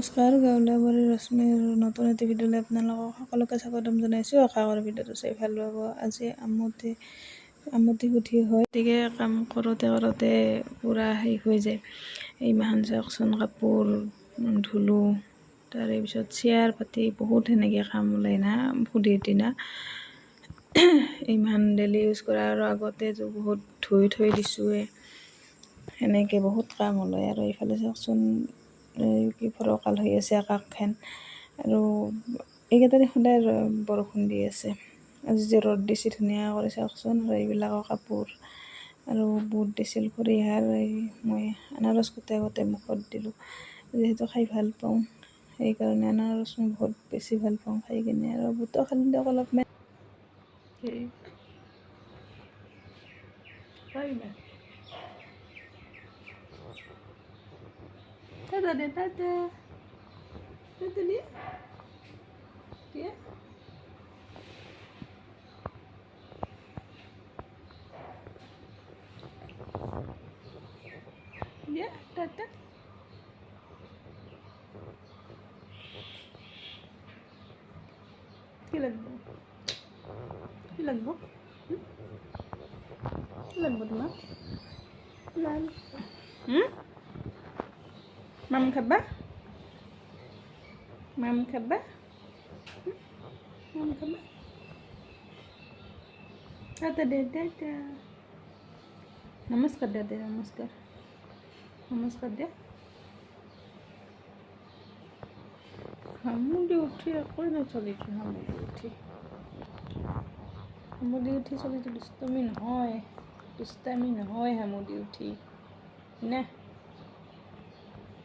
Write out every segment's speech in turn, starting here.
নমস্কাৰ, গাঁৱলীয়া ৰশ্মিৰ নতুন এটি ভিডিঅ'লৈ আপোনালোকক সকলোকে স্বাগতম জনাইছোঁ। আশা কৰোঁ ভিডিঅ'টো চাই ভাল পাব। আজি আমতি গুঠি হয়, গতিকে কাম কৰোঁতে পূৰা শেষ হৈ যায়। এই মাহান চাওকচোন, কাপোৰ ধুলোঁ, তাৰে পিছত চেয়াৰ পাতি বহুত সেনেকৈ কাম ওলাই না সুধিৰ দিনা। ইমান ডেইলি ইউজ কৰা আৰু আগতেতো বহুত ধুই থৈ দিছোঁৱে, সেনেকৈ বহুত কাম ওলায়। আৰু এইফালে চাওকচোন কি ফৰকাল হৈ আছে আকাশখন, আৰু এইকেইটা দিন সদায় বৰষুণ দি আছে। আজি যে ৰ'দ দিছে ধুনীয়া কৰি চাওকচোন। আৰু এইবিলাকৰ কাপোৰ আৰু বুট দিছিল খৰিহাৰ, মই আনাৰস আগতে মুখত দিলোঁ, যিহেতু খাই ভাল পাওঁ, সেইকাৰণে আনাৰস মই বহুত বেছি ভাল পাওঁ খাই কিনে। আৰু বুটো খালি দিয়ক অলপমান। কি লাগব তোমাক? মাম খাবা? টাটা দে, টাটা। নমস্কাৰ দে, নমস্কাৰ দে। হামুদি উঠি একোৱে নচলিটো, হামুদি উঠি চলিটো দুষ্টামি নহয়, হামুদি উঠি না,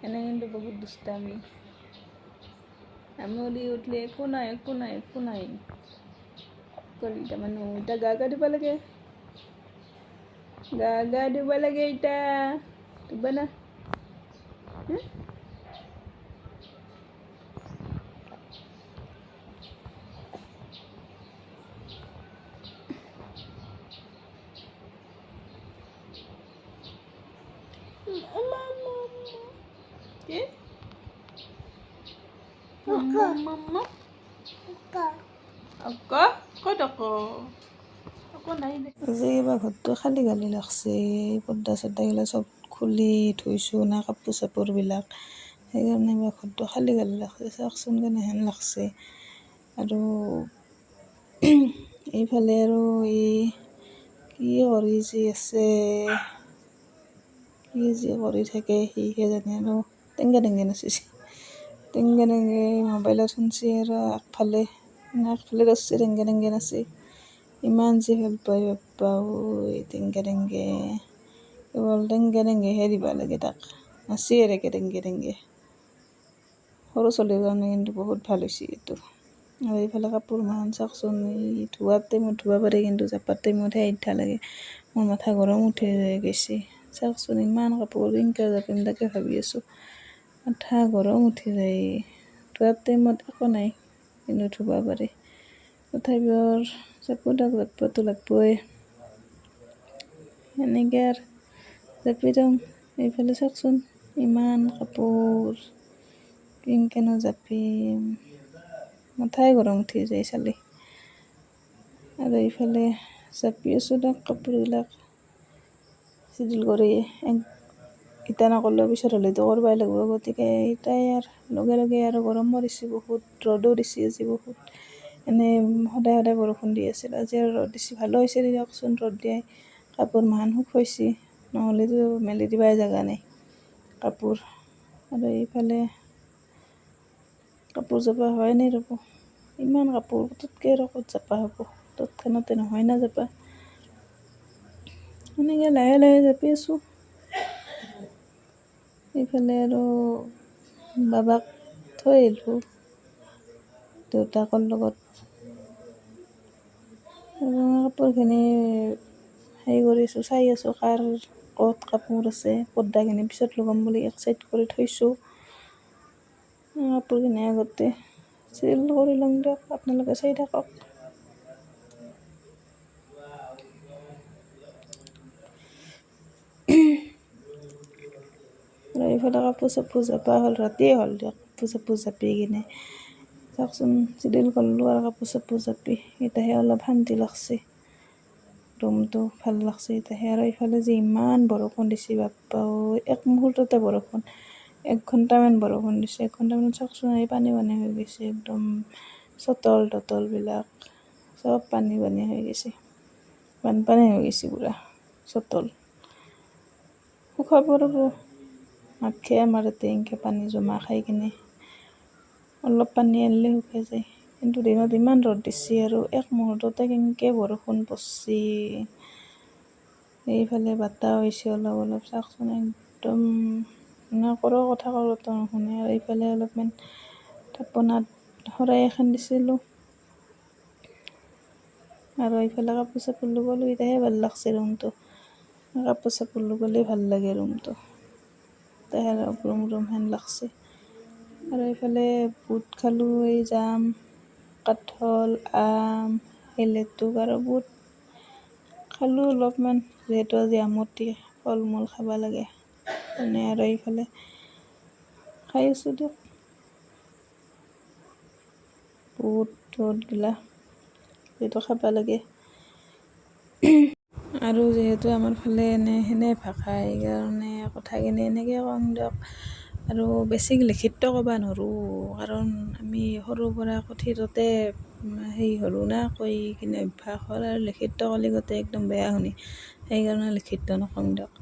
এনে কিন্তু বহুত দুষ্টামি। হামুদি উঠলে একো নাই কলিতা মানুহ। এতিয়া গা দিব লাগে, এতিয়া দিব না। কি মাম্মা ক'ত আকৌ নাই দে। আজি এবাৰ ঘৰটো খালী লাগছে, পৰ্দা চৰ্দাগিলা চব খুলি থৈছোঁ না, কাপোৰ চাপোৰবিলাক, সেইকাৰণে এবাৰ ঘৰটো খালী লাগছে। চাওকচোন কেনেহেন লাগছে। আৰু এইফালে আৰু কি কৰি থাকে সিহে জানে। আৰু টেংগে নাচিছে, টেংগে মোবাইলত শুনছে, আৰু আগফালে ধৰছে টেংগে নাচি। ইমান যে ভাল পায় বাপ্পা ঐ, টেংগে কেৱল টেংগেহে দিবা লাগে তাক, নাচি থাকে টেংগে। সৰু ছোৱালীৰ কাৰণে কিন্তু বহুত ভাল হৈছে এইটো। আৰু এইফালে কাপোৰ মাহান চাওকচোন, ধোৱাৰ টাইমত ধুব পাৰি, কিন্তু জাপাৰ টাইমতহে আইঠা লাগে। মোৰ মাথা গৰম উঠি গৈছে। চাওকচোন ইমান কাপোৰ কেনেকৈ জাপিম তাকে ভাবি আছোঁ, মাথা গৰম উঠি যায়। ধোৱাৰ টাইমত একো নাই, কিন্তু ধুব পাৰি। তথাপিও জাপিবতো লাগবই, সেনেকৈ আৰু জাপি দিওঁ। এইফালে চাওকচোন ইমান কাপোৰ, কেনেকৈনো জাপিম, মাথাই গৰম উঠি যায় চালি। আৰু এইফালে জাপি আছোঁ দিয়ক কাপোৰবিলাক চিজিল কৰি। ইটা নকৰিলেও পিছত হ'লেতো কৰিবই লাগিব, গতিকে ইটাই আৰু লগে আৰু গৰম পৰিছে বহুত, ৰ'দো দিছে আজি বহুত। এনেই সদায় বৰষুণ দি আছিল, আজি আৰু ৰ'দ দিছে, ভালো হৈছে দিয়কচোন। ৰ'দ দিয়াই কাপোৰ মাহান শুকাইছে, নহ'লেতো মেলি দিবাই জেগা নাই কাপোৰ। আৰু এইফালে কাপোৰ জাপা হয় নাই ৰ'ব, ইমান কাপোৰ পটককৈ আৰু ক'ত জাপা হ'ব, তৎক্ষণতে নহয় না জাপা। এনেকৈ লাহে জাপি আছোঁ। এইফালে আৰু বাবাক থৈ আহিলোঁ দেউতাকৰ লগত। কাপোৰখিনি কৰিছোঁ, চাই আছোঁ কাৰ ক'ত কাপোৰ আছে, পৰ্দাখিনি পিছত লগাম বুলি এক চাইড কৰি থৈছোঁ। কাপোৰখিনি আগতে চিজিল কৰি ল'ম দিয়ক, আপোনালোকে চাই থাকক। আৰু এইফালে কাপোৰ চাপোৰ জাপা হ'ল, ৰাতিয়ে হ'ল দিয়ক। কাপোৰ চাপোৰ জাপি কিনে চাওকচোন চিডিল কৰিলোঁ আৰু কাপোৰ চাপোৰ জাপি এতিয়াহে অলপ শান্তি লাগছে, ৰুমটো ভাল লাগছে এতিয়াহে। আৰু এইফালে যে ইমান বৰষুণ দিছে বাপ্পা এক মুহূৰ্ততে বৰষুণ, 1 ঘণ্টামান বৰষুণ দিছে। 1 ঘণ্টামান চাওকচোন এই পানী হৈ গৈছে একদম, চটল তটলবিলাক চব পানী হৈ গৈছে, বানপানী হৈ গৈছে পুৰা চটল। শুকাব ৰ'ব, নাথকে আমাৰ ইয়াতে এনেকৈ পানী জমা খাই কিনে, অলপ পানী আনিলে শুকাই যায়। কিন্তু দিনত ইমান ৰ'দ দিছে আৰু এক মুহূৰ্ততে কেনেকৈ বৰষুণ পৰছি। এইফালে বাটাহ হৈছে অলপ অলপ চাওকচোন, একদম কৰোঁ কথা কৰোঁতো নুশুনে। আৰু এইফালে অলপমান থাপনাত শৰাই এখন দিছিলোঁ, আৰু এইফালে কাপোৰ চাপোৰ লগালোঁ, এতিয়াহে ভাল লাগছে ৰুমটো। কাপোৰ চাপোৰ লগালে ভাল লাগে ৰুমটো, এতিয়াহে ৰুম হেন লাগছে। আৰু এইফালে বুট খালোঁ, এই জাম, কাঠল, আম, এই লেটুক আৰু বুট খালোঁ অলপমান, যিহেতু আজি আমতি, ফল মূল খাব লাগে মানে। আৰু এইফালে খাই আছোঁ দিয়ক বুটগিলা, যিহেতু খাব লাগে। আৰু যিহেতু আমাৰ ফালে সেনে ভাষা, সেইকাৰণে কথাখিনি এনেকৈ কওঁ দিয়ক। আৰু বেছি লিখিত ক'ব নোৱাৰোঁ, কাৰণ আমি সৰুৰ পৰা কথিততে হ'লোঁ না, কৈ কিনে অভ্যাস হ'ল। আৰু লিখিত ক'লে গোটেই একদম বেয়া শুনি, সেইকাৰণে লিখিত নকওঁ দিয়ক।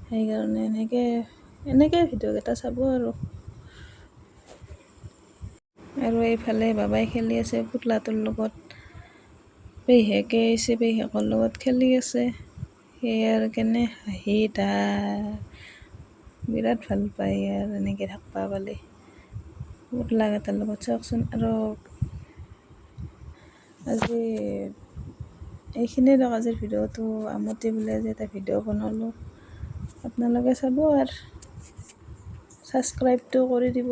সেইকাৰণে এনেকৈ ভিডিঅ'কেইটা চাব আৰু এইফালে বাবাই খেলি আছে পুতলাটোৰ লগত, পেহীয়েকে আহিছে, পেহীয়েকৰ লগত খেলি আছে। সেই আৰু কেনে হাঁহি তাৰ, বিৰাট ভাল পায় আৰু এনেকৈ থাকিব পালে পুতলাকেইটাৰ লগত চাওকচোন। আৰু আজি এইখিনিয়ে দিয়ক আজিৰ ভিডিঅ'টো, আমতি বুলি আজি এটা ভিডিঅ' বনালোঁ, আপোনালোকে চাব আৰু ছাবস্ক্ৰাইবটো কৰি দিব,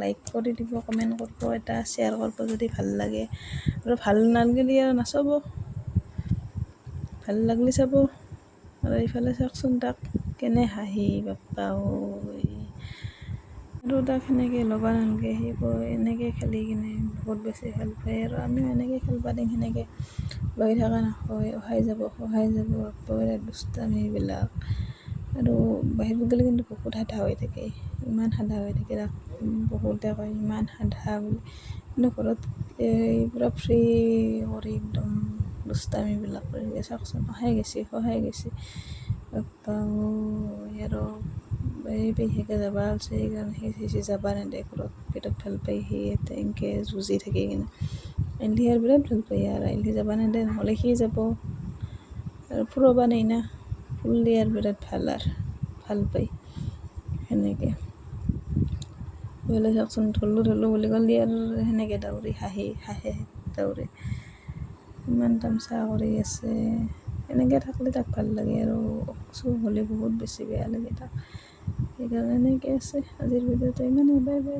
লাইক কৰি দিব, কমেণ্ট কৰিব, এটা শ্বেয়াৰ কৰিব যদি ভাল লাগে। আৰু ভাল নালাগিলে আৰু নাচাব, ভাল লাগিলে চাব। আৰু এইফালে চাওকচোন তাক কেনে হাঁহি বাপ্পা আৰু তাক সেনেকৈ ল'ব নালাগে, সি এনেকৈ খেলি কিনে বহুত বেছি ভাল পায়। আৰু আমিও এনেকৈ খেলিব দিম, সেনেকৈ লৈ থকা নহয়, সহায় যাব বাপ্পা দুষ্টামিবিলাক। আৰু বাহিৰত গ'লে কিন্তু বহুত সাধা হৈ থাকে, ইমান সাধা হৈ থাকে, তাক বহুতে কয় ইমান সাধা বুলি। কিন্তু ঘৰত পূৰা ফ্ৰী কৰি একদম দুষ্টামিবিলাক কৰি থাকে চাওকচোন। সহায় গৈছে বাপ্পা আৰু এই পেহীয়েকে যাব ওলছে, সেইকাৰণে সি যাব নেদে ঘৰত, বিৰাট ভাল পায় সি এনেকৈ যুঁজি থাকি কিনে। আইলি আৰু বিৰাট ভাল পায়, আৰু আইলি যাব নেদে, নহ'লে সি যাব। আৰু ফুৰাব নেই না, ফুৰলি আৰু বিৰাট ভাল পায় সেনেকৈ। বোলে চাওকচোন ধৰলোঁ বুলি ক'লে আৰু সেনেকৈ দৌৰি হাঁহে দৌৰে, ইমান তামচা কৰি আছে। এনেকৈ থাকিলে তাক ভাল লাগে, আৰু চুৰ হ'লে বহুত বেছি বেয়া লাগে তাক, সেইকাৰণে এনেকৈ আছে। আজিৰ ভিডিঅ'টো ইমানেই, বাই বাই।